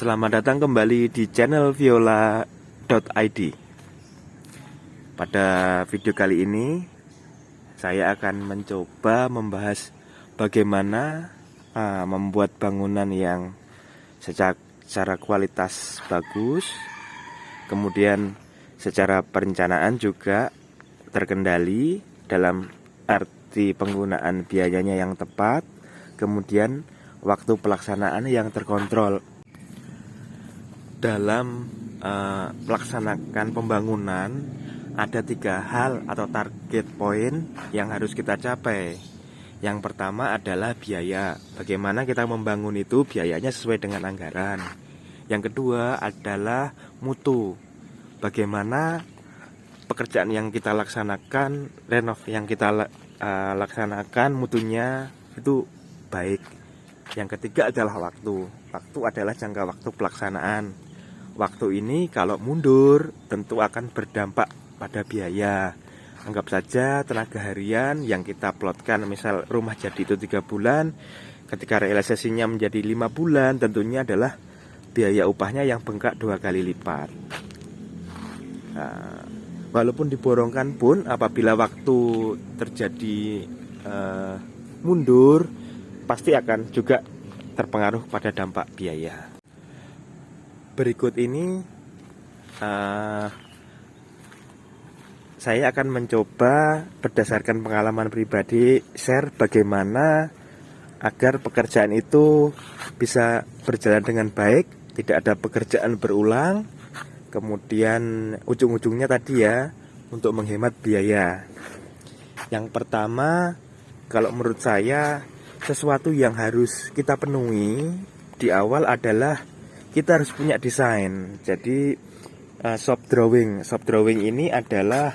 Selamat datang kembali di channel viola.id. Pada video kali ini saya akan mencoba membahas bagaimana membuat bangunan yang secara kualitas bagus, kemudian secara perencanaan juga terkendali dalam arti penggunaan biayanya yang tepat, kemudian waktu pelaksanaan yang terkontrol. Dalam melaksanakan pembangunan ada 3 hal atau target poin yang harus kita capai. Yang pertama adalah biaya. Bagaimana kita membangun itu biayanya sesuai dengan anggaran. Yang kedua adalah mutu. Bagaimana pekerjaan yang kita laksanakan, renov yang kita laksanakan mutunya itu baik. Yang ketiga adalah waktu. Waktu adalah jangka waktu pelaksanaan. Waktu ini kalau mundur tentu akan berdampak pada biaya. Anggap saja tenaga harian yang kita plotkan, misal rumah jadi itu 3 bulan, ketika realisasinya menjadi 5 bulan, tentunya adalah biaya upahnya yang bengkak 2 kali lipat. Nah, walaupun diborongkan pun apabila waktu terjadi mundur, pasti akan juga terpengaruh pada dampak biaya. Berikut ini saya akan mencoba berdasarkan pengalaman pribadi share bagaimana agar pekerjaan itu bisa berjalan dengan baik, tidak ada pekerjaan berulang, kemudian ujung-ujungnya tadi ya untuk menghemat biaya. Yang pertama, kalau menurut saya sesuatu yang harus kita penuhi di awal adalah kita harus punya desain. Jadi shop drawing ini adalah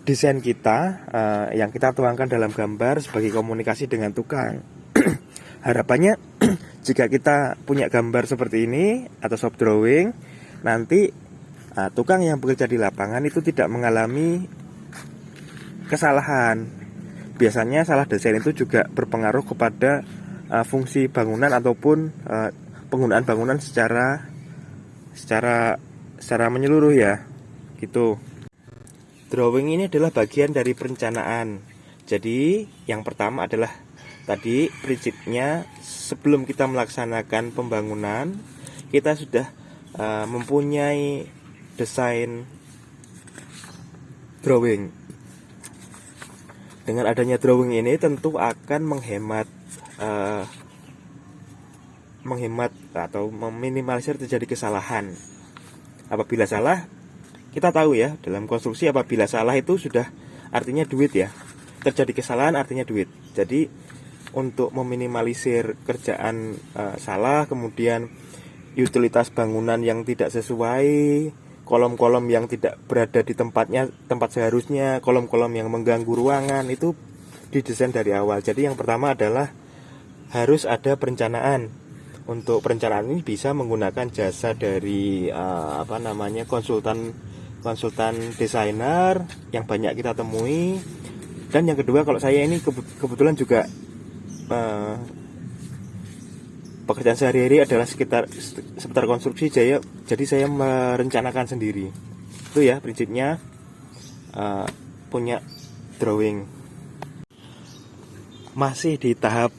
desain kita yang kita tuangkan dalam gambar sebagai komunikasi dengan tukang. Harapannya jika kita punya gambar seperti ini atau shop drawing, nanti tukang yang bekerja di lapangan itu tidak mengalami kesalahan. Biasanya salah desain itu juga berpengaruh kepada fungsi bangunan ataupun penggunaan bangunan secara menyeluruh ya, gitu. Drawing ini adalah bagian dari perencanaan. Jadi yang pertama adalah tadi prinsipnya sebelum kita melaksanakan pembangunan kita sudah mempunyai desain drawing. Dengan adanya drawing ini tentu akan menghemat atau meminimalisir terjadi kesalahan. Apabila salah, kita tahu ya, dalam konstruksi apabila salah itu sudah artinya duit ya. Terjadi kesalahan artinya duit. Jadi untuk meminimalisir kerjaan salah, kemudian utilitas bangunan yang tidak sesuai, kolom-kolom yang tidak berada di tempat seharusnya, kolom-kolom yang mengganggu ruangan, itu didesain dari awal. Jadi yang pertama adalah harus ada perencanaan. Untuk perencanaan ini bisa menggunakan jasa dari konsultan desainer yang banyak kita temui. Dan yang kedua, kalau saya ini kebetulan juga pekerjaan sehari-hari adalah seputar konstruksi, jadi saya merencanakan sendiri. Itu ya prinsipnya, punya drawing. Masih di tahap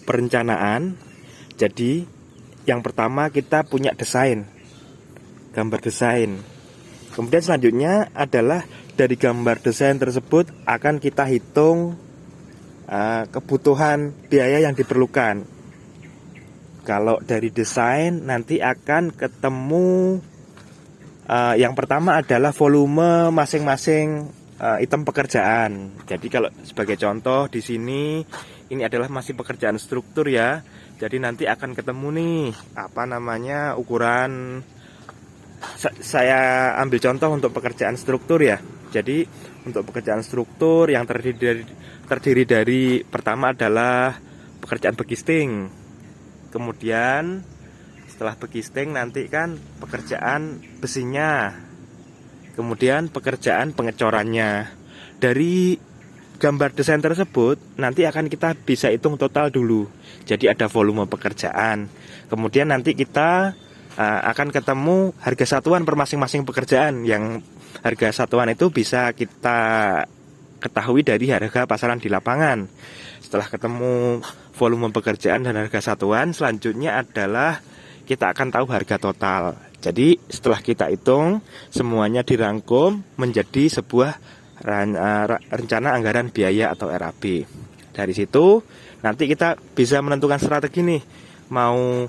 perencanaan. Jadi yang pertama kita punya desain, gambar desain. Kemudian selanjutnya adalah dari gambar desain tersebut akan kita hitung kebutuhan biaya yang diperlukan. Kalau dari desain nanti akan ketemu yang pertama adalah volume masing-masing item pekerjaan. Jadi kalau sebagai contoh di sini ini adalah masih pekerjaan struktur ya. Jadi nanti akan ketemu nih ukuran. Saya ambil contoh untuk pekerjaan struktur ya. Jadi untuk pekerjaan struktur yang terdiri dari pertama adalah pekerjaan bekisting. Kemudian setelah bekisting nanti kan pekerjaan besinya. Kemudian pekerjaan pengecorannya. Dari gambar desain tersebut nanti akan kita bisa hitung total dulu. Jadi ada volume pekerjaan. Kemudian nanti kita akan ketemu harga satuan per masing-masing pekerjaan, yang harga satuan itu bisa kita ketahui dari harga pasaran di lapangan. Setelah ketemu volume pekerjaan dan harga satuan, selanjutnya adalah kita akan tahu harga total. Jadi setelah kita hitung, semuanya dirangkum menjadi sebuah rencana anggaran biaya atau RAB. Dari situ nanti kita bisa menentukan strategi nih, mau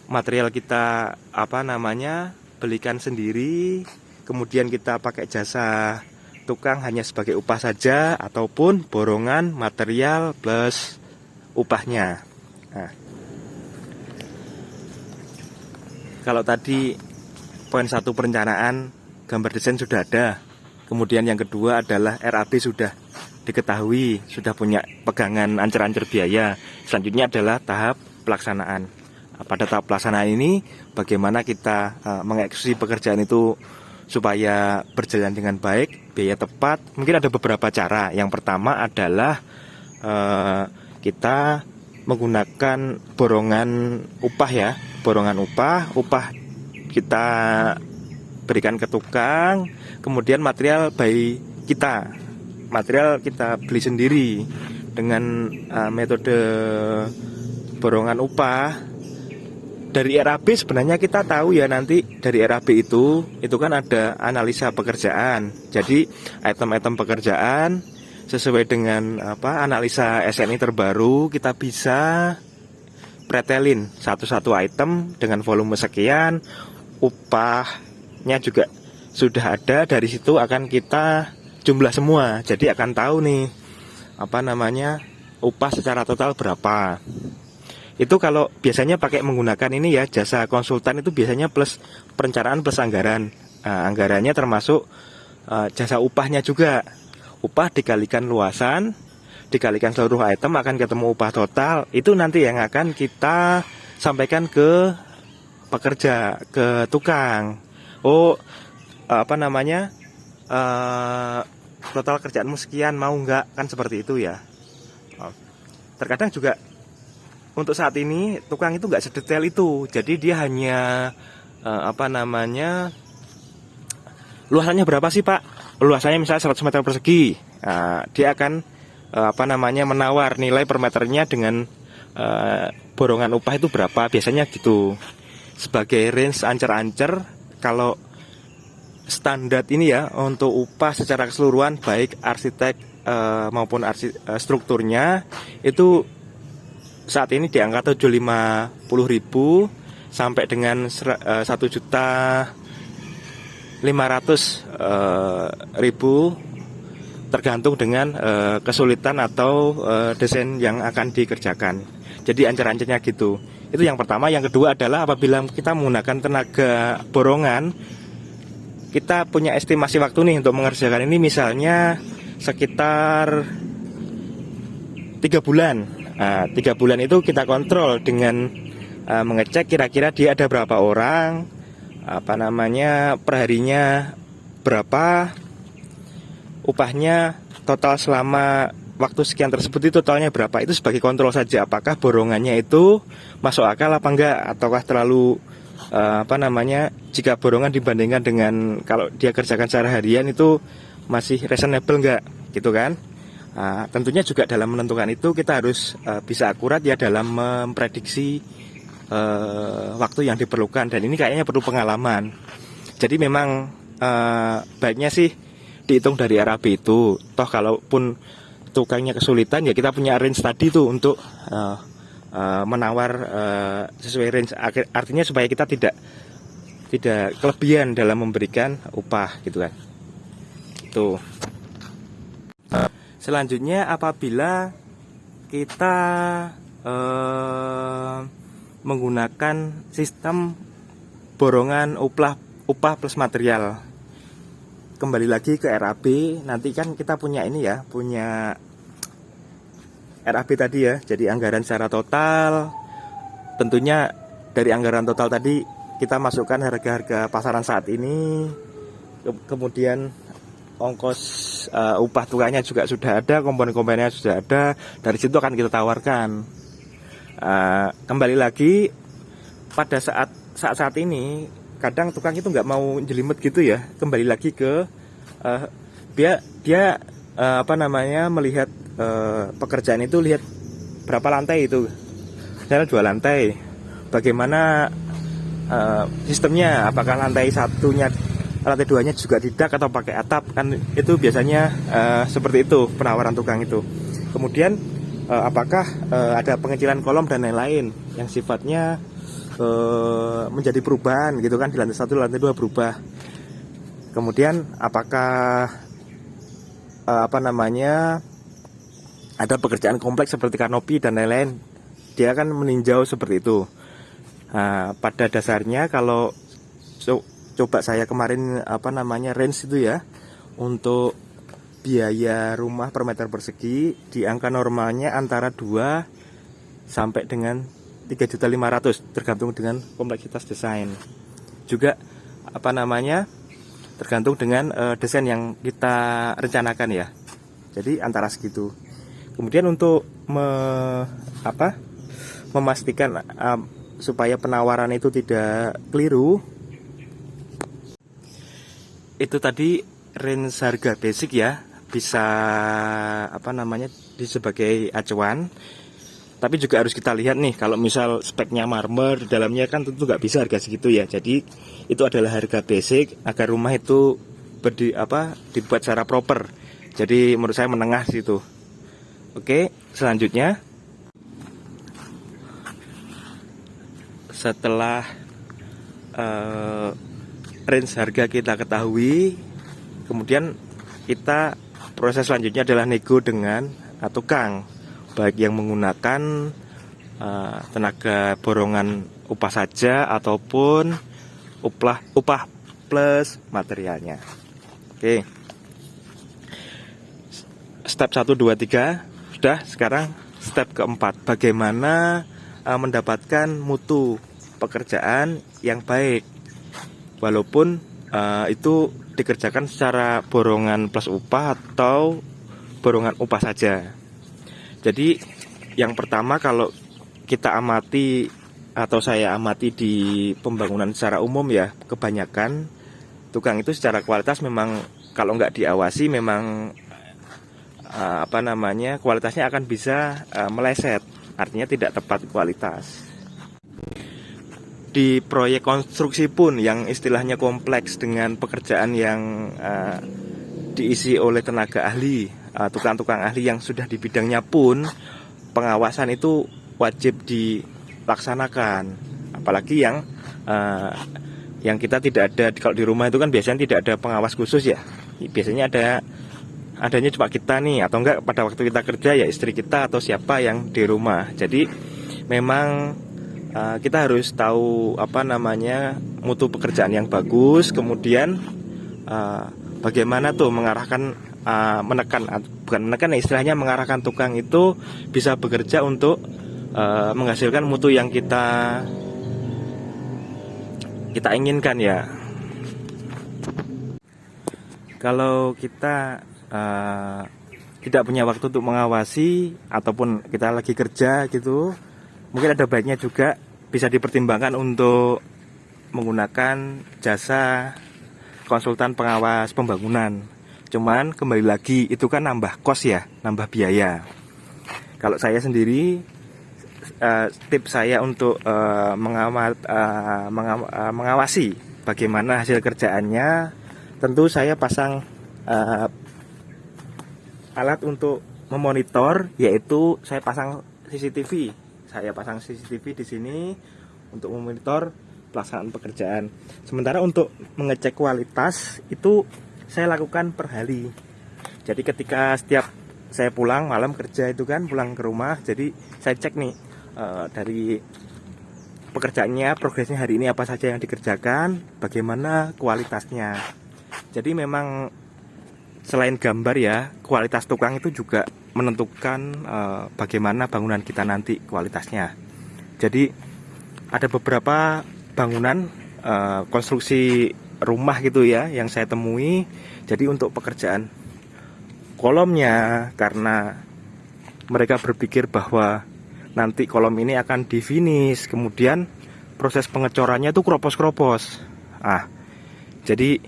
material kita belikan sendiri, kemudian kita pakai jasa tukang hanya sebagai upah saja, ataupun borongan material plus upahnya. Nah, kalau tadi poin 1 perencanaan, gambar desain sudah ada. Kemudian yang kedua adalah RAB sudah diketahui, sudah punya pegangan ancer-ancer biaya. Selanjutnya adalah tahap pelaksanaan. Pada tahap pelaksanaan ini bagaimana kita mengeksekusi pekerjaan itu supaya berjalan dengan baik, biaya tepat. Mungkin ada beberapa cara. Yang pertama adalah kita menggunakan borongan upah ya, borongan upah kita berikan ke tukang, kemudian material kita beli sendiri dengan metode borongan upah. Dari RAB sebenarnya kita tahu ya, nanti dari RAB itu kan ada analisa pekerjaan. Jadi item-item pekerjaan sesuai dengan analisa SNI terbaru, kita bisa pretelin satu-satu item dengan volume sekian, upahnya juga sudah ada. Dari situ akan kita jumlah semua. Jadi akan tahu nih upah secara total berapa. Itu kalau biasanya pakai menggunakan ini ya, jasa konsultan itu biasanya plus perencanaan plus anggaran. Anggarannya termasuk jasa upahnya juga. Upah dikalikan luasan, dikalikan seluruh item akan ketemu upah total. Itu nanti yang akan kita sampaikan ke pekerja, ke tukang. Total kerjaanmu sekian, mau nggak? Kan seperti itu ya. Terkadang juga untuk saat ini tukang itu nggak sedetail itu. Jadi dia hanya luasannya berapa sih Pak? Luasannya misalnya 100 meter persegi. Dia akan menawar nilai per meternya dengan borongan upah itu berapa. Biasanya gitu. Sebagai range ancer-ancer, kalau standar ini ya untuk upah secara keseluruhan baik arsitek maupun strukturnya itu saat ini di angka 750.000 sampai dengan 1.500.000 tergantung dengan kesulitan atau desain yang akan dikerjakan. Jadi ancer-ancernya gitu. Itu yang pertama. Yang kedua adalah apabila kita menggunakan tenaga borongan, kita punya estimasi waktu nih untuk mengerjakan ini, misalnya sekitar 3 bulan. 3 bulan itu kita kontrol dengan mengecek kira-kira dia ada berapa orang, perharinya berapa, upahnya total selama waktu sekian tersebut itu totalnya berapa. Itu sebagai kontrol saja, apakah borongannya itu masuk akal apa enggak, ataukah terlalu jika borongan dibandingkan dengan kalau dia kerjakan secara harian itu masih reasonable enggak, gitu kan. Tentunya juga dalam menentukan itu kita harus bisa akurat ya dalam memprediksi waktu yang diperlukan, dan ini kayaknya perlu pengalaman. Jadi memang baiknya sih dihitung dari RAB itu. Toh kalaupun tukangnya kesulitan ya kita punya range tadi tuh untuk menawar sesuai range. Artinya supaya kita tidak kelebihan dalam memberikan upah gitu kan. Itu. Selanjutnya apabila kita menggunakan sistem borongan upah plus material, kembali lagi ke RAB. Nanti kan kita punya ini ya, punya RAB tadi ya. Jadi anggaran secara total. Tentunya dari anggaran total tadi kita masukkan harga-harga pasaran saat ini, kemudian ongkos upah tukangnya juga sudah ada, komponen-komponennya sudah ada. Dari situ akan kita tawarkan. Kembali lagi pada saat ini kadang tukang itu nggak mau jelimet gitu ya. Kembali lagi ke dia melihat pekerjaan itu, lihat berapa lantai itu. Misalnya 2 lantai, bagaimana sistemnya, apakah lantai 2-nya juga tidak atau pakai atap, kan itu biasanya seperti itu penawaran tukang itu. Kemudian apakah ada pengecilan kolom dan lain-lain yang sifatnya menjadi perubahan gitu kan, di lantai 1, lantai 2 berubah. Kemudian apakah ada pekerjaan kompleks seperti kanopi dan lain-lain, dia akan meninjau seperti itu. Pada dasarnya kalau coba saya kemarin range itu ya, untuk biaya rumah per meter persegi di angka normalnya antara 2 sampai dengan 3.500.000, tergantung dengan kompleksitas desain. Juga tergantung dengan desain yang kita rencanakan ya. Jadi antara segitu. Kemudian untuk memastikan supaya penawaran itu tidak keliru, itu tadi range harga basic ya, bisa sebagai acuan. Tapi juga harus kita lihat nih, kalau misal speknya marmer, di dalamnya kan tentu nggak bisa harga segitu ya. Jadi itu adalah harga basic agar rumah itu dibuat secara proper. Jadi menurut saya menengah situ. Oke, selanjutnya setelah range harga kita ketahui, kemudian kita proses selanjutnya adalah nego dengan tukang, baik yang menggunakan tenaga borongan upah saja ataupun upah plus materialnya. Oke, step 1, 2, 3 sudah. Sekarang step keempat, bagaimana mendapatkan mutu pekerjaan yang baik, walaupun itu dikerjakan secara borongan plus upah atau borongan upah saja. Jadi yang pertama, kalau kita amati atau saya amati di pembangunan secara umum ya, kebanyakan tukang itu secara kualitas memang kalau nggak diawasi memang kualitasnya akan bisa meleset, artinya tidak tepat kualitas. Di proyek konstruksi pun yang istilahnya kompleks dengan pekerjaan yang diisi oleh tenaga ahli, tukang-tukang ahli yang sudah di bidangnya pun, pengawasan itu wajib dilaksanakan. Apalagi yang kita tidak ada, kalau di rumah itu kan biasanya tidak ada pengawas khusus ya. Biasanya adanya cuma kita nih, atau enggak pada waktu kita kerja ya istri kita atau siapa yang di rumah. Jadi memang kita harus tahu mutu pekerjaan yang bagus. Kemudian bagaimana tuh istilahnya mengarahkan tukang itu bisa bekerja untuk menghasilkan mutu yang kita inginkan ya. Kalau kita tidak punya waktu untuk mengawasi ataupun kita lagi kerja gitu, mungkin ada baiknya juga bisa dipertimbangkan untuk menggunakan jasa konsultan pengawas pembangunan. Cuman kembali lagi itu kan nambah kos ya, nambah biaya. Kalau saya sendiri, tips saya untuk mengawasi bagaimana hasil kerjaannya, tentu saya pasang alat untuk memonitor, yaitu saya pasang CCTV. Saya pasang CCTV di sini untuk memonitor pelaksanaan pekerjaan. Sementara untuk mengecek kualitas itu saya lakukan per hari. Jadi ketika setiap saya pulang malam kerja itu kan, pulang ke rumah, jadi saya cek nih dari pekerjaannya, progresnya hari ini apa saja yang dikerjakan, bagaimana kualitasnya. Jadi memang selain gambar ya, kualitas tukang itu juga menentukan bagaimana bangunan kita nanti kualitasnya. Jadi ada beberapa bangunan konstruksi rumah gitu ya yang saya temui. Jadi untuk pekerjaan kolomnya, karena mereka berpikir bahwa nanti kolom ini akan di finish, kemudian proses pengecorannya itu kropos-kropos. Jadi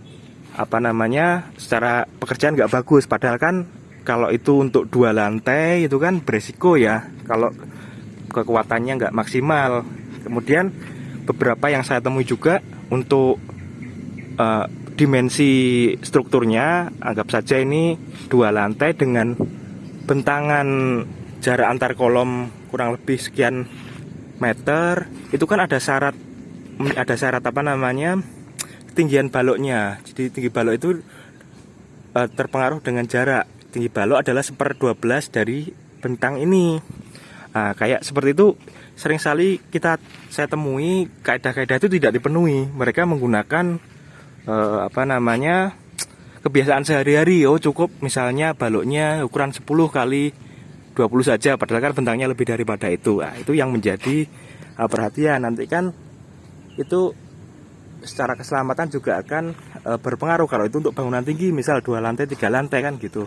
secara pekerjaan nggak bagus. Padahal kan kalau itu untuk 2 lantai itu kan beresiko ya, kalau kekuatannya nggak maksimal. Kemudian beberapa yang saya temui juga untuk dimensi strukturnya, anggap saja ini 2 lantai dengan bentangan jarak antar kolom kurang lebih sekian meter. Itu kan ada syarat ketinggian baloknya. Jadi tinggi balok itu terpengaruh dengan jarak. Tinggi balok adalah 1/12 dari bentang ini. Kayak seperti itu sering sekali saya temui, kaidah-kaidah itu tidak dipenuhi. Mereka menggunakan kebiasaan sehari-hari. Cukup misalnya baloknya ukuran 10 kali 20 saja, padahal kan bentangnya lebih daripada itu. Itu yang menjadi perhatian. Nanti kan itu secara keselamatan juga akan berpengaruh kalau itu untuk bangunan tinggi, misal 2 lantai 3 lantai kan gitu.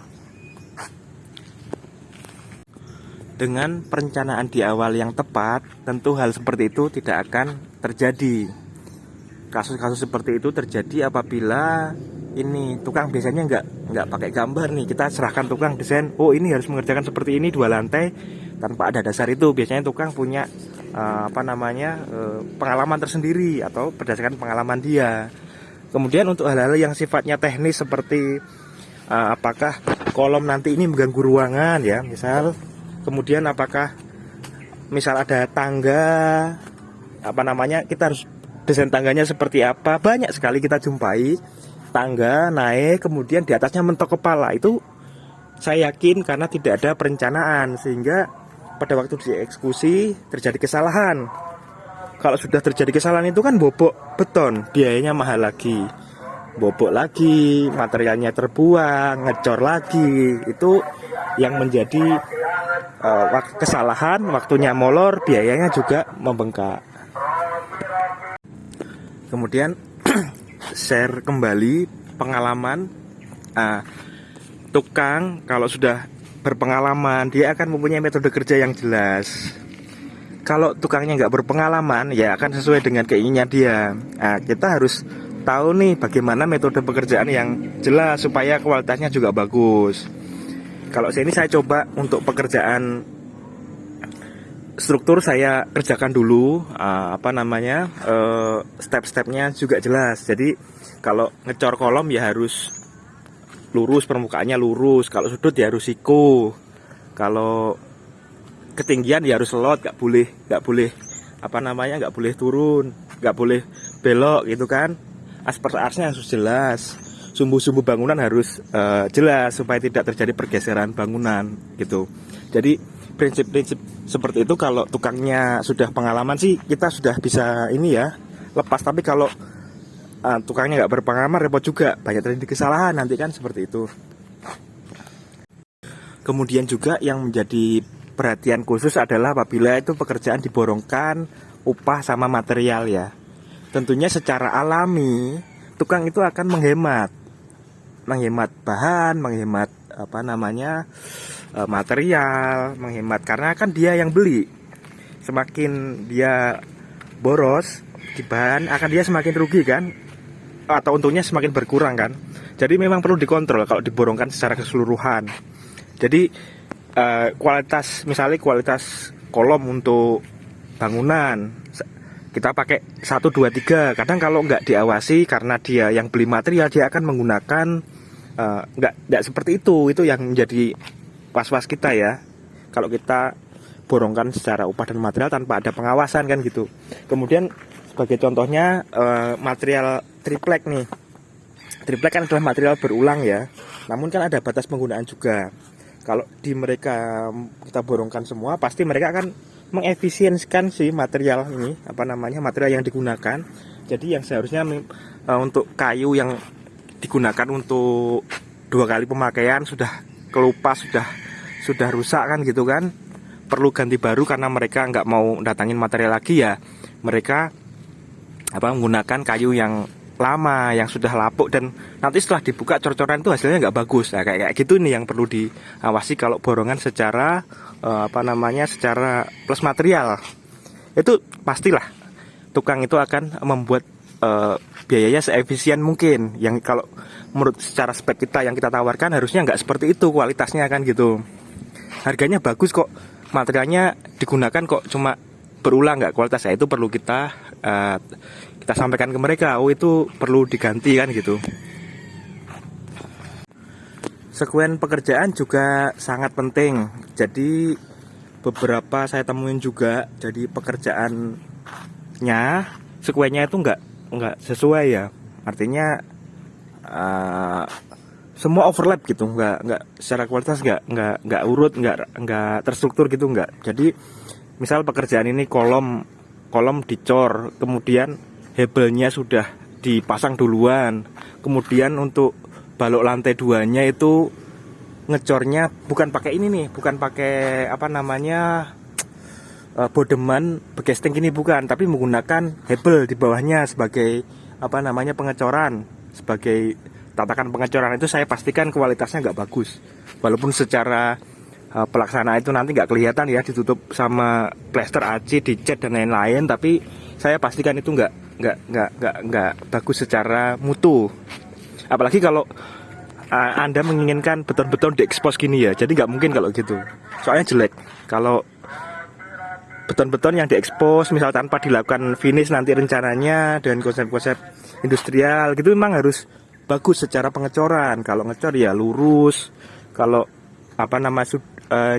Dengan perencanaan di awal yang tepat, tentu hal seperti itu tidak akan terjadi. Kasus-kasus seperti itu terjadi apabila ini tukang biasanya nggak pakai gambar nih. Kita serahkan tukang desain, ini harus mengerjakan seperti ini 2 lantai, tanpa ada dasar itu. Biasanya tukang punya pengalaman tersendiri atau berdasarkan pengalaman dia. Kemudian untuk hal-hal yang sifatnya teknis seperti apakah kolom nanti ini mengganggu ruangan ya, misal. Kemudian apakah misal ada tangga, kita harus desain tangganya seperti apa. Banyak sekali kita jumpai tangga naik, kemudian di atasnya mentok kepala. Itu saya yakin karena tidak ada perencanaan, sehingga pada waktu dieksekusi terjadi kesalahan. Kalau sudah terjadi kesalahan itu kan bobok beton, biayanya mahal lagi. Bobok lagi, materialnya terbuang, ngecor lagi. Itu yang menjadi kesalahan, waktunya molor, biayanya juga membengkak. Kemudian share kembali pengalaman. Tukang kalau sudah berpengalaman, dia akan mempunyai metode kerja yang jelas. Kalau tukangnya nggak berpengalaman, ya akan sesuai dengan keinginan dia. Kita harus tahu nih bagaimana metode pekerjaan yang jelas supaya kualitasnya juga bagus. Kalau saya coba untuk pekerjaan struktur saya kerjakan dulu, step-stepnya juga jelas. Jadi kalau ngecor kolom ya harus lurus, permukaannya lurus. Kalau sudut ya harus siku. Kalau ketinggian ya harus slot, nggak boleh turun, nggak boleh belok gitu kan. Asper-asnya harus jelas. Sumbu-sumbu bangunan harus jelas supaya tidak terjadi pergeseran bangunan gitu. Jadi prinsip-prinsip seperti itu kalau tukangnya sudah pengalaman sih kita sudah bisa lepas. Tapi kalau tukangnya nggak berpengalaman, repot juga, banyak terjadi kesalahan nanti kan seperti itu. Kemudian juga yang menjadi perhatian khusus adalah apabila itu pekerjaan diborongkan upah sama material ya. Tentunya secara alami tukang itu akan menghemat bahan, menghemat material, menghemat karena kan dia yang beli. Semakin dia boros di bahan, akan dia semakin rugi kan, atau untungnya semakin berkurang kan. Jadi memang perlu dikontrol kalau diborongkan secara keseluruhan. Jadi kualitas kolom untuk bangunan kita pakai 1, 2, 3. Kadang kalau nggak diawasi karena dia yang beli material, dia akan menggunakan nggak seperti itu. Itu yang menjadi was-was kita ya. Kalau kita borongkan secara upah dan material tanpa ada pengawasan kan gitu. Kemudian sebagai contohnya material triplek nih. Triplek kan adalah material berulang ya. Namun kan ada batas penggunaan juga. Kalau kita borongkan semua, pasti mereka akan mengefisiensikan si material ini, material yang digunakan. Jadi yang seharusnya untuk kayu yang digunakan untuk 2 kali pemakaian sudah kelupas, sudah rusak kan gitu kan, perlu ganti baru karena mereka nggak mau datangin material lagi ya. Mereka menggunakan kayu yang lama, yang sudah lapuk, dan nanti setelah dibuka cor-coran itu hasilnya nggak bagus. Nah, kayak gitu nih yang perlu diawasi kalau borongan secara secara plus material. Itu pastilah tukang itu akan membuat biayanya seefisien mungkin. Yang kalau menurut secara spek kita yang kita tawarkan harusnya nggak seperti itu kualitasnya kan gitu. Harganya bagus kok, materialnya digunakan kok cuma berulang nggak kualitasnya, itu perlu kita sampaikan ke mereka, oh itu perlu diganti kan gitu. Sekuen pekerjaan juga sangat penting. Jadi beberapa saya temuin juga, jadi pekerjaannya sekuennya itu nggak sesuai ya. Artinya semua overlap gitu, nggak secara kualitas nggak urut, nggak terstruktur gitu, nggak. Jadi misal pekerjaan ini kolom dicor, kemudian hebelnya sudah dipasang duluan, kemudian untuk balok lantai 2-nya itu ngecornya bukan pakai ini nih, bukan pakai bodeman bekesting gini, bukan, tapi menggunakan hebel di bawahnya sebagai pengecoran, sebagai tatakan pengecoran. Itu saya pastikan kualitasnya nggak bagus, walaupun secara pelaksanaan itu nanti nggak kelihatan ya, ditutup sama plester aci, dicat dan lain-lain, tapi saya pastikan itu nggak bagus secara mutu. Apalagi kalau Anda menginginkan beton-beton diekspos gini ya, jadi nggak mungkin kalau gitu, soalnya jelek. Kalau beton-beton yang diekspos misal tanpa dilakukan finish nanti rencananya dengan konsep-konsep industrial gitu, memang harus bagus secara pengecoran. Kalau ngecor ya lurus, kalau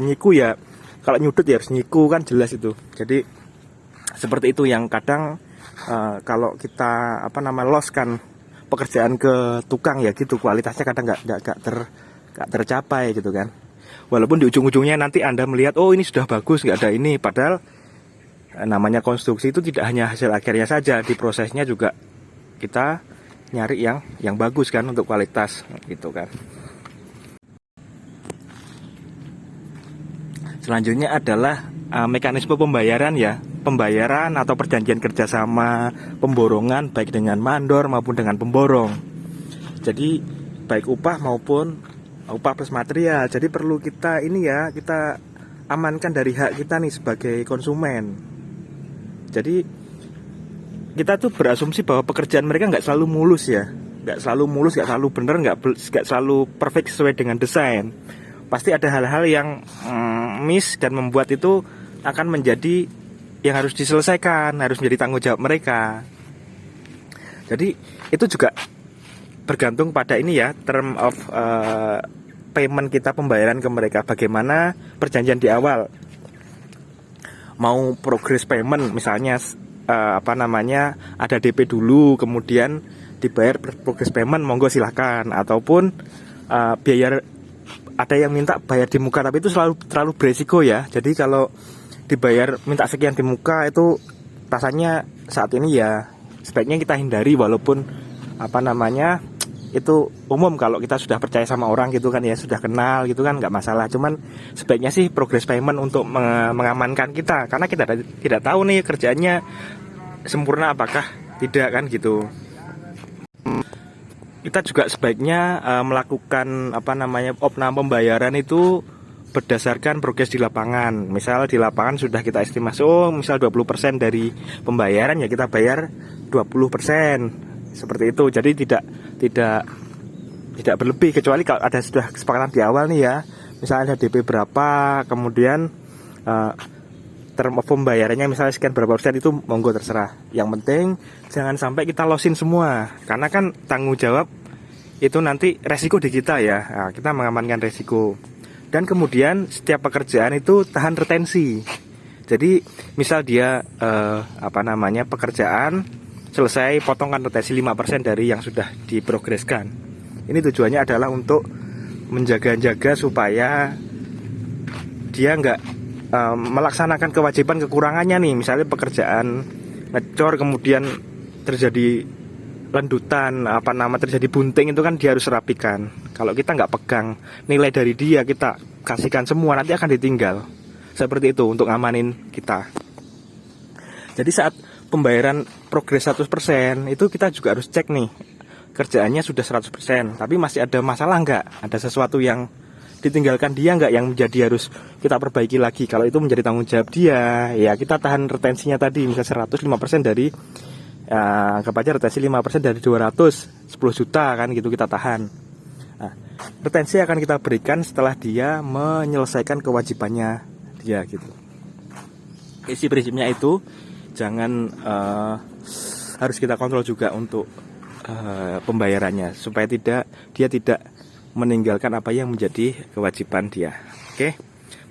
nyiku ya, kalau nyudut ya harus nyiku kan, jelas itu. Jadi seperti itu yang kadang kalau kita loskan pekerjaan ke tukang ya gitu, kualitasnya kadang nggak tercapai gitu kan. Walaupun di ujung-ujungnya nanti Anda melihat, oh ini sudah bagus, nggak ada ini, padahal namanya konstruksi itu tidak hanya hasil akhirnya saja, di prosesnya juga kita nyari yang bagus kan untuk kualitas gitu kan. Selanjutnya adalah mekanisme pembayaran ya. Pembayaran atau perjanjian kerjasama pemborongan baik dengan mandor maupun dengan pemborong. Jadi baik upah maupun upah plus material. Jadi perlu kita kita amankan dari hak kita nih sebagai konsumen. Jadi kita tuh berasumsi bahwa pekerjaan mereka nggak selalu mulus ya, nggak selalu benar, nggak selalu perfect sesuai dengan desain. Pasti ada hal-hal yang miss dan membuat itu akan menjadi yang harus diselesaikan, harus menjadi tanggung jawab mereka. Jadi itu juga bergantung pada ini ya, term of payment kita, pembayaran ke mereka. Bagaimana perjanjian di awal, mau progress payment misalnya ada DP dulu kemudian dibayar progress payment, monggo silahkan. Ataupun biaya, ada yang minta bayar di muka, tapi itu terlalu beresiko ya. Jadi kalau dibayar minta sekian di muka itu rasanya saat ini ya sebaiknya kita hindari, walaupun itu umum kalau kita sudah percaya sama orang gitu kan ya, sudah kenal gitu kan nggak masalah. Cuman sebaiknya sih progress payment untuk mengamankan kita, karena kita tidak tahu nih kerjaannya sempurna apakah tidak kan gitu. Kita juga sebaiknya melakukan opname pembayaran itu berdasarkan progres di lapangan. Misal di lapangan sudah kita estimasi, misal 20% dari pembayaran ya kita bayar 20%. Seperti itu. Jadi tidak berlebih, kecuali kalau ada sudah kesepakatan di awal nih ya. Misalnya ada DP berapa, kemudian term of pembayarannya misalnya sekian berapa persen, itu monggo terserah. Yang penting jangan sampai kita losin semua, karena kan tanggung jawab itu nanti resiko di kita ya. Nah, kita mengamankan resiko. Dan kemudian setiap pekerjaan itu tahan retensi. Jadi misal dia pekerjaan selesai, potongkan retensi 5% dari yang sudah diprogreskan. Ini tujuannya adalah untuk menjaga-jaga supaya dia nggak melaksanakan kewajiban kekurangannya nih. Misalnya pekerjaan ngecor kemudian terjadi lendutan, terjadi bunting, itu kan dia harus rapikan. Kalau kita nggak pegang nilai dari dia, kita kasihkan semua, nanti akan ditinggal. Seperti itu untuk ngamanin kita. Jadi saat pembayaran progres 100%, itu kita juga harus cek nih, kerjaannya sudah 100%, tapi masih ada masalah nggak? Ada sesuatu yang ditinggalkan dia nggak, yang menjadi harus kita perbaiki lagi. Kalau itu menjadi tanggung jawab dia, ya kita tahan retensinya tadi, misalnya 105% dari, anggap aja retensi 5% dari 200, 10 juta kan gitu kita tahan. Nah, retensi akan kita berikan setelah dia menyelesaikan kewajibannya dia gitu. Isi prinsipnya itu, jangan harus kita kontrol juga untuk pembayarannya, supaya dia tidak meninggalkan apa yang menjadi kewajiban dia. Oke,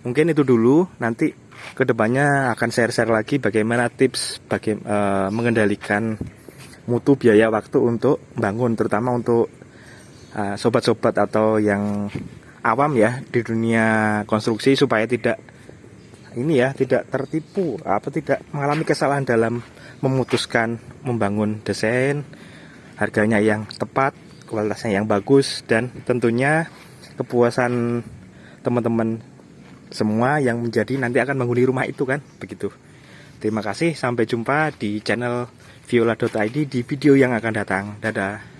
mungkin itu dulu. Nanti kedepannya akan share lagi bagaimana tips mengendalikan mutu biaya waktu untuk bangun, terutama untuk sobat-sobat atau yang awam ya di dunia konstruksi, supaya tidak tertipu, tidak mengalami kesalahan dalam memutuskan membangun desain, harganya yang tepat, kualitasnya yang bagus, dan tentunya kepuasan teman-teman semua yang menjadi nanti akan menghuni rumah itu kan, begitu. Terima kasih, sampai jumpa di channel viola.id di video yang akan datang. Dadah.